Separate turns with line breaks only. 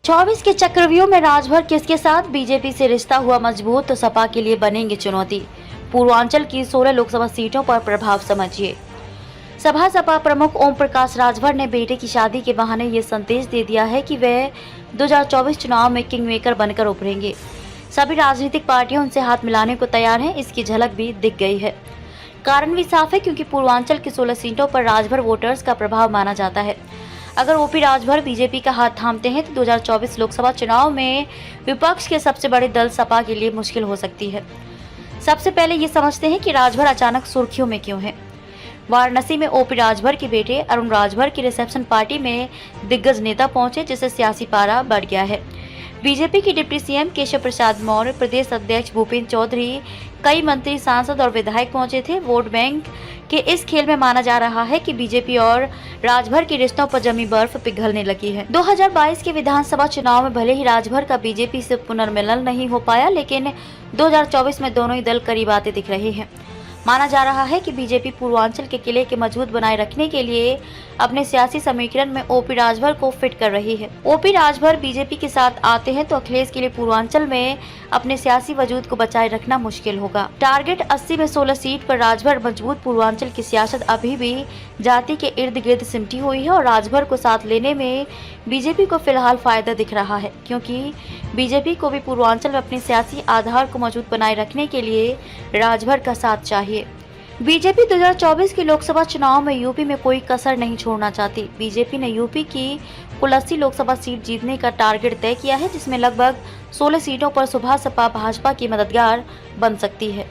24 के चक्रव्यूह में राजभर किसके साथ? बीजेपी से रिश्ता हुआ मजबूत तो सपा के लिए बनेंगे चुनौती। पूर्वांचल की 16 लोकसभा सीटों पर प्रभाव समझिए। सपा प्रमुख ओम प्रकाश राजभर ने बेटे की शादी के बहाने ये संदेश दे दिया है कि वे 2024 चुनाव में किंग मेकर बनकर उभरेंगे। सभी राजनीतिक पार्टियां उनसे हाथ मिलाने को तैयार हैं। इसकी झलक भी दिख गई है। कारण भी साफ है, क्योंकि पूर्वांचल की 16 सीटों पर राजभर वोटर्स का प्रभाव माना जाता है। अगर ओपी राजभर बीजेपी का हाथ थामते हैं तो 2024 लोकसभा चुनाव में विपक्ष के सबसे बड़े दल सपा के लिए मुश्किल हो सकती है। सबसे पहले ये समझते हैं कि राजभर अचानक सुर्खियों में क्यों है। वाराणसी में ओपी राजभर के बेटे अरुण राजभर की रिसेप्शन पार्टी में दिग्गज नेता पहुंचे, जिससे सियासी पारा बढ़ गया है। बीजेपी के डिप्टी सीएम केशव प्रसाद मौर्य, प्रदेश अध्यक्ष भूपेंद्र चौधरी, कई मंत्री, सांसद और विधायक पहुंचे थे। वोट बैंक के इस खेल में माना जा रहा है कि बीजेपी और राजभर के रिश्तों पर जमी बर्फ पिघलने लगी है। 2022 के विधानसभा चुनाव में भले ही राजभर का बीजेपी से पुनर्मिलन नहीं हो पाया, लेकिन 2024 में दोनों ही दल करीब आते दिख रहे हैं। माना जा रहा है कि बीजेपी पूर्वांचल के किले के मजबूत बनाए रखने के लिए अपने सियासी समीकरण में ओपी राजभर को फिट कर रही है। ओपी राजभर बीजेपी के साथ आते हैं तो अखिलेश के लिए पूर्वांचल में अपने सियासी वजूद को बचाए रखना मुश्किल होगा। टारगेट 80 में 16 सीट पर राजभर मजबूत। पूर्वांचल की सियासत अभी भी जाति के इर्द गिर्द सिमटी हुई है और राजभर को साथ लेने में बीजेपी को फिलहाल फायदा दिख रहा है, क्योंकि बीजेपी को भी पूर्वांचल में अपने सियासी आधार को मजबूत बनाए रखने के लिए राजभर का साथ चाहिए। बीजेपी 2024 के लोकसभा चुनाव में यूपी में कोई कसर नहीं छोड़ना चाहती। बीजेपी ने यूपी की कुल 80 लोकसभा सीट जीतने का टारगेट तय किया है, जिसमें लगभग 16 सीटों पर सुबह सपा भाजपा की मददगार बन सकती है।